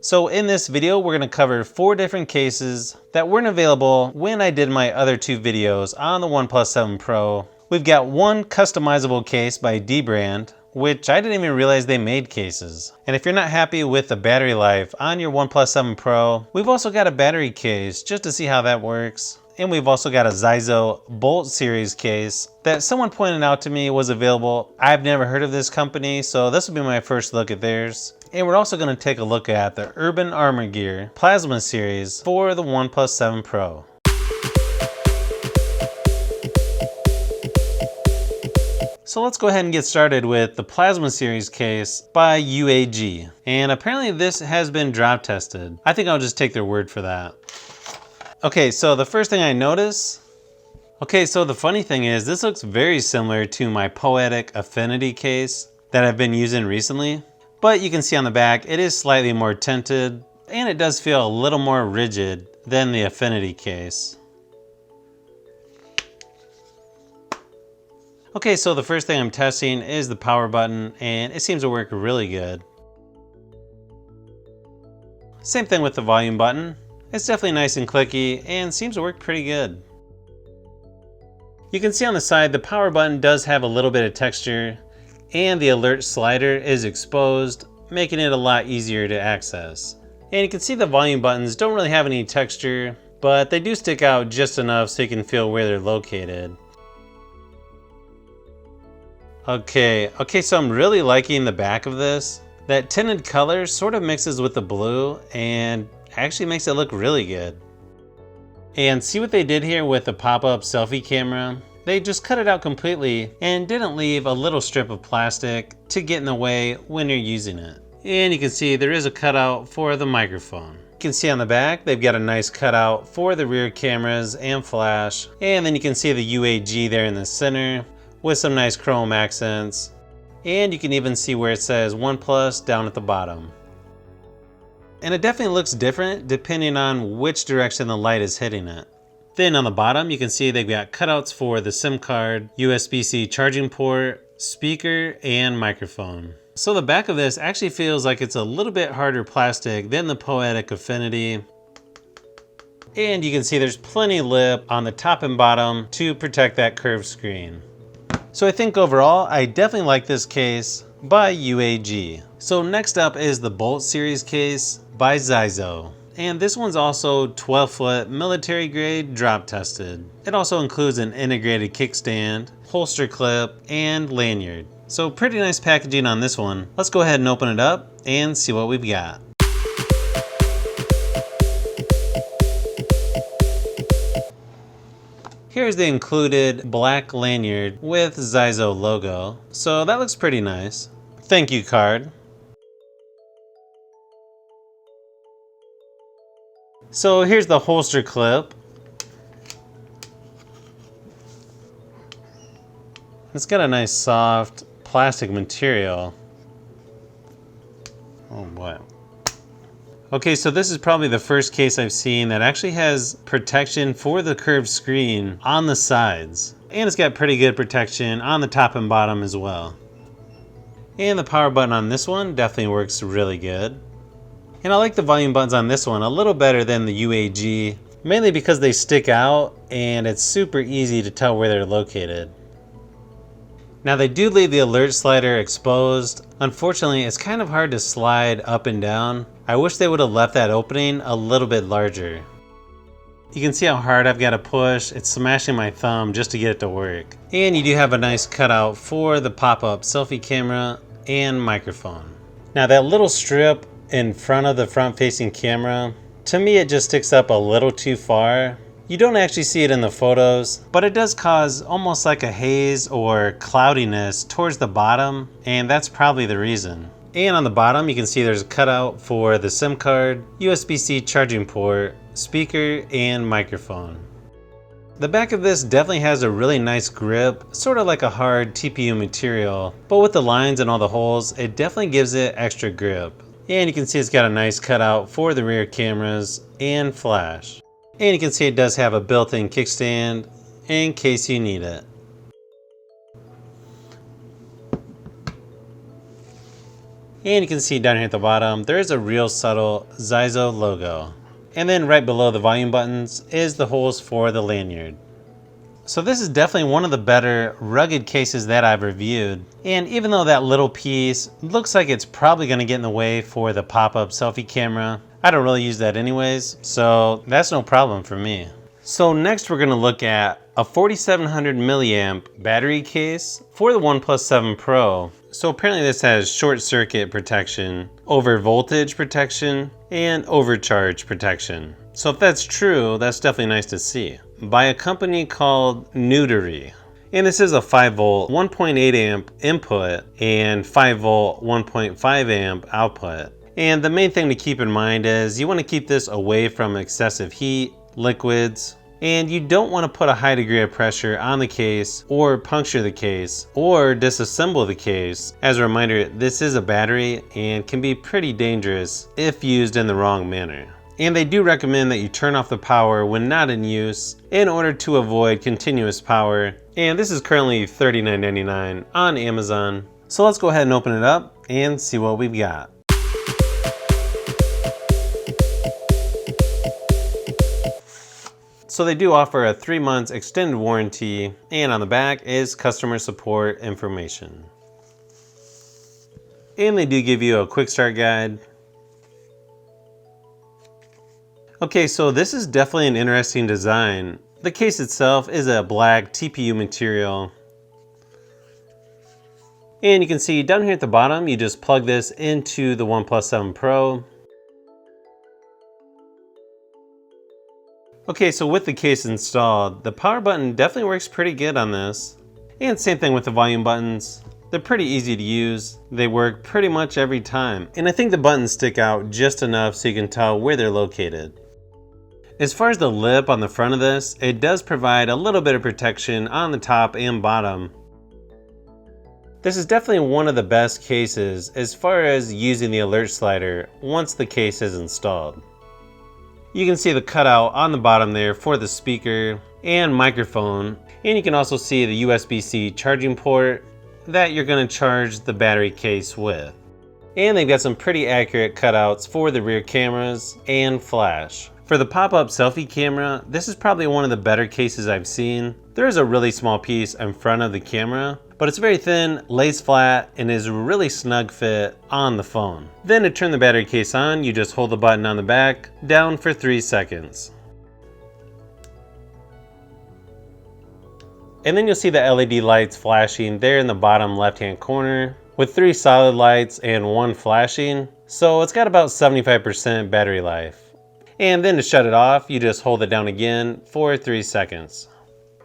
So in this video, we're going to cover 4 different cases that weren't available when I did my other 2 videos on the OnePlus 7 Pro. We've got one customizable case by DBrand, which I didn't even realize they made cases. And if you're not happy with the battery life on your OnePlus 7 Pro, we've also got a battery case just to see how that works. And we've also got a Zizo Bolt series case that someone pointed out to me was available. I've never heard of this company, so this will be my first look at theirs. And we're also going to take a look at the Urban Armor Gear Plasma series for the OnePlus 7 Pro. So let's go ahead and get started with the Plasma series case by UAG. And apparently this has been drop tested. I think I'll just take their word for that. Okay, so the first thing I notice, so the funny thing is this looks very similar to my Poetic Affinity case that I've been using recently. But you can see on the back, it is slightly more tinted and it does feel a little more rigid than the Affinity case. Okay, so the first thing I'm testing is the power button and it seems to work really good. Same thing with the volume button. It's definitely nice and clicky and seems to work pretty good. You can see on the side the power button does have a little bit of texture and the alert slider is exposed, making it a lot easier to access. And you can see the volume buttons don't really have any texture, but they do stick out just enough so you can feel where they're located. Okay, so I'm really liking the back of this. That tinted color sort of mixes with the blue and actually makes it look really good. And see what they did here with the pop-up selfie camera? They just cut it out completely and didn't leave a little strip of plastic to get in the way when you're using it. And you can see there is a cutout for the microphone. You can see on the back they've got a nice cutout for the rear cameras and flash. And then you can see the UAG there in the center with some nice chrome accents. And you can even see where it says OnePlus down at the bottom. And it definitely looks different depending on which direction the light is hitting it. Then on the bottom you can see they've got cutouts for the SIM card, USB-C charging port, speaker, and microphone. So the back of this actually feels like it's a little bit harder plastic than the Poetic Affinity. And you can see there's plenty of lip on the top and bottom to protect that curved screen. So I think overall I definitely like this case by UAG. So next up is the Bolt series case by Zizo. And this one's also 12-foot military grade drop tested. It also includes an integrated kickstand, holster clip, and lanyard. So pretty nice packaging on this one. Let's go ahead and open it up and see what we've got. Here's the included black lanyard with Zizo logo. So that looks pretty nice. Thank you card. So here's the holster clip. It's got a nice soft plastic material. Oh boy. Okay, so this is probably the first case I've seen that actually has protection for the curved screen on the sides. And it's got pretty good protection on the top and bottom as well. And the power button on this one definitely works really good. And I like the volume buttons on this one a little better than the UAG, mainly because they stick out and it's super easy to tell where they're located. Now they do leave the alert slider exposed. Unfortunately, it's kind of hard to slide up and down. I wish they would have left that opening a little bit larger. You can see how hard I've got to push. It's smashing my thumb just to get it to work. And you do have a nice cutout for the pop-up selfie camera and microphone. Now that little strip in front of the front-facing camera, to me it just sticks up a little too far. You don't actually see it in the photos, but it does cause almost like a haze or cloudiness towards the bottom, and that's probably the reason. And on the bottom you can see there's a cutout for the SIM card, USB-C charging port, speaker, and microphone. The back of this definitely has a really nice grip, sort of like a hard TPU material, but with the lines and all the holes, it definitely gives it extra grip. And you can see it's got a nice cutout for the rear cameras and flash. And you can see it does have a built-in kickstand in case you need it. And you can see down here at the bottom, there is a real subtle Zizo logo. And then right below the volume buttons is the holes for the lanyard. So this is definitely one of the better rugged cases that I've reviewed. And even though that little piece looks like it's probably going to get in the way for the pop-up selfie camera, I don't really use that anyways, so that's no problem for me. So next we're going to look at a 4700 milliamp battery case for the OnePlus 7 Pro. So apparently this has short circuit protection, over voltage protection, and overcharge protection. So if that's true, that's definitely nice to see. By a company called Neutery. And this is a 5 volt 1.8 amp input and 5 volt 1.5 amp output. And the main thing to keep in mind is you want to keep this away from excessive heat, liquids, and you don't want to put a high degree of pressure on the case or puncture the case or disassemble the case. As a reminder, this is a battery and can be pretty dangerous if used in the wrong manner. And they do recommend that you turn off the power when not in use in order to avoid continuous power. And this is currently $39.99 on Amazon. So let's go ahead and open it up and see what we've got. So they do offer a 3 months extended warranty, and on the back is customer support information. And they do give you a quick start guide. Okay, so this is definitely an interesting design. The case itself is a black TPU material. And you can see down here at the bottom, you just plug this into the OnePlus 7 Pro. Okay, so with the case installed, the power button definitely works pretty good on this. And same thing with the volume buttons. They're pretty easy to use. They work pretty much every time. And I think the buttons stick out just enough so you can tell where they're located. As far as the lip on the front of this, it does provide a little bit of protection on the top and bottom. This is definitely one of the best cases as far as using the alert slider once the case is installed. You can see the cutout on the bottom there for the speaker and microphone, and you can also see the USB-C charging port that you're going to charge the battery case with. And they've got some pretty accurate cutouts for the rear cameras and flash. For the pop-up selfie camera, this is probably one of the better cases I've seen. There is a really small piece in front of the camera, but it's very thin, lays flat, and is a really snug fit on the phone. Then to turn the battery case on, you just hold the button on the back down for 3 seconds. And then you'll see the LED lights flashing there in the bottom left-hand corner with 3 solid lights and 1 flashing. So it's got about 75% battery life. And then to shut it off, you just hold it down again for 3 seconds.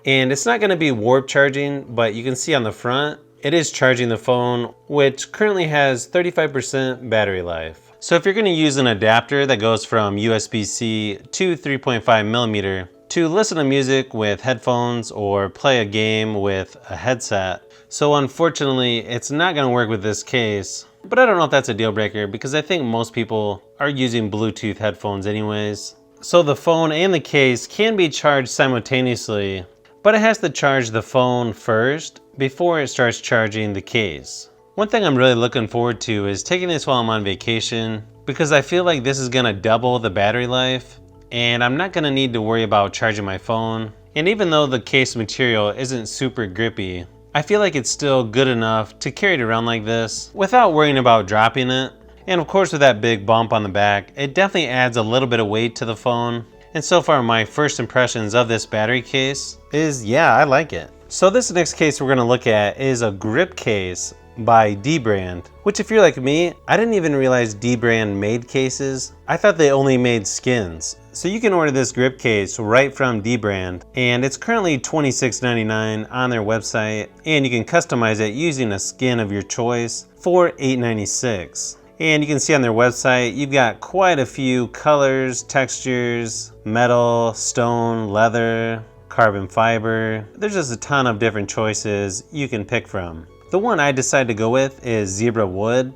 And it's not going to be warp charging, but you can see on the front, it is charging the phone, which currently has 35% battery life. So if you're going to use an adapter that goes from USB-C to 3.5mm to listen to music with headphones or play a game with a headset. So unfortunately, it's not going to work with this case. But I don't know if that's a deal breaker because I think most people are using Bluetooth headphones anyways. So the phone and the case can be charged simultaneously, but it has to charge the phone first before it starts charging the case. One thing I'm really looking forward to is taking this while I'm on vacation because I feel like this is going to double the battery life and I'm not going to need to worry about charging my phone. And even though the case material isn't super grippy, I feel like it's still good enough to carry it around like this without worrying about dropping it. And of course with that big bump on the back, it definitely adds a little bit of weight to the phone. And so far my first impressions of this battery case is, yeah, I like it. So this next case we're gonna look at is a grip case by DBrand, which if you're like me, I didn't even realize DBrand made cases. I thought they only made skins. So you can order this grip case right from DBrand, and it's currently $26.99 on their website, and you can customize it using a skin of your choice for $8.96. And you can see on their website, you've got quite a few colors, textures, metal, stone, leather, carbon fiber. There's just a ton of different choices you can pick from. The one I decided to go with is zebra wood.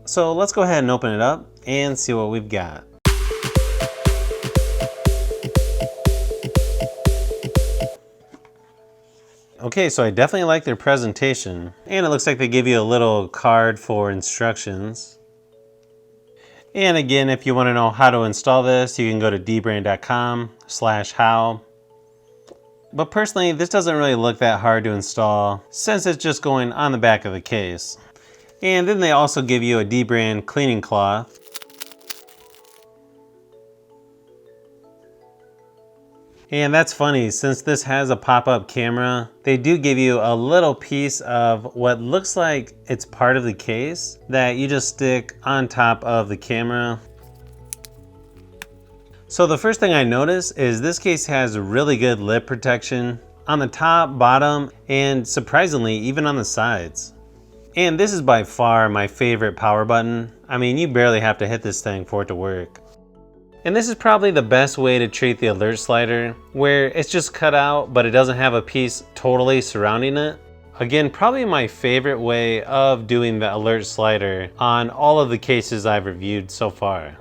So let's go ahead and open it up and see what we've got. Okay, so I definitely like their presentation. And it looks like they give you a little card for instructions. And again, if you want to know how to install this, you can go to dbrand.com/how. But personally, this doesn't really look that hard to install since it's just going on the back of the case. And then they also give you a DBrand cleaning cloth. And that's funny, since this has a pop-up camera, they do give you a little piece of what looks like it's part of the case that you just stick on top of the camera. So the first thing I noticed is this case has really good lip protection on the top, bottom, and surprisingly, even on the sides. And this is by far my favorite power button. I mean, you barely have to hit this thing for it to work. And this is probably the best way to treat the alert slider, where it's just cut out, but it doesn't have a piece totally surrounding it. Again, probably my favorite way of doing the alert slider on all of the cases I've reviewed so far.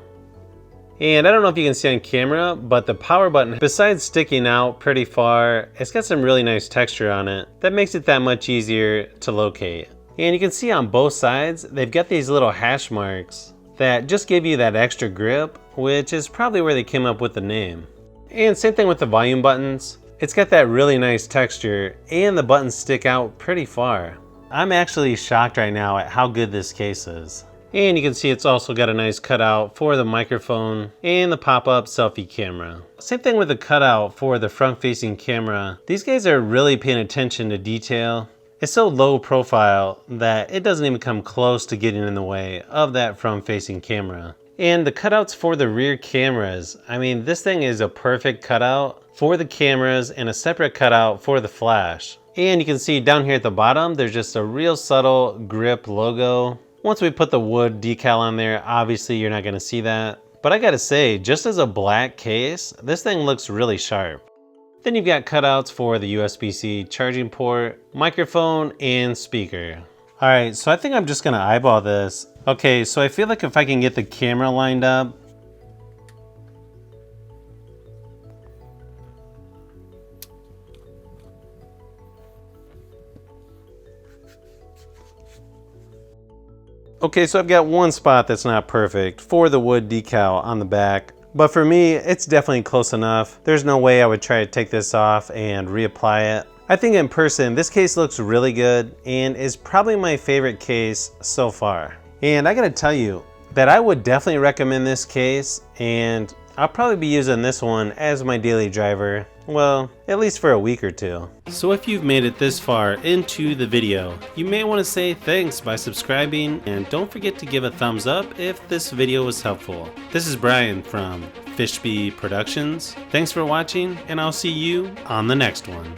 And I don't know if you can see on camera, but the power button, besides sticking out pretty far, it's got some really nice texture on it that makes it that much easier to locate. And you can see on both sides, they've got these little hash marks that just give you that extra grip, which is probably where they came up with the name. And same thing with the volume buttons. It's got that really nice texture and the buttons stick out pretty far. I'm actually shocked right now at how good this case is. And you can see it's also got a nice cutout for the microphone and the pop-up selfie camera. Same thing with the cutout for the front-facing camera. These guys are really paying attention to detail. It's so low profile that it doesn't even come close to getting in the way of that front-facing camera. And the cutouts for the rear cameras, I mean, this thing is a perfect cutout for the cameras and a separate cutout for the flash. And you can see down here at the bottom, there's just a real subtle grip logo. Once we put the wood decal on there, obviously you're not gonna see that. But I gotta say, just as a black case, this thing looks really sharp. Then you've got cutouts for the USB-C charging port, microphone, and speaker. All right, so I think I'm just gonna eyeball this. Okay, so I feel like if I can get the camera lined up, okay, so I've got one spot that's not perfect for the wood decal on the back. But for me, it's definitely close enough. There's no way I would try to take this off and reapply it. I think in person, this case looks really good and is probably my favorite case so far. And I gotta tell you that I would definitely recommend this case, and I'll probably be using this one as my daily driver. Well, at least for a week or two. So if you've made it this far into the video, you may want to say thanks by subscribing, and don't forget to give a thumbs up if this video was helpful. This is Brian from Fishbee Productions. Thanks for watching, and I'll see you on the next one.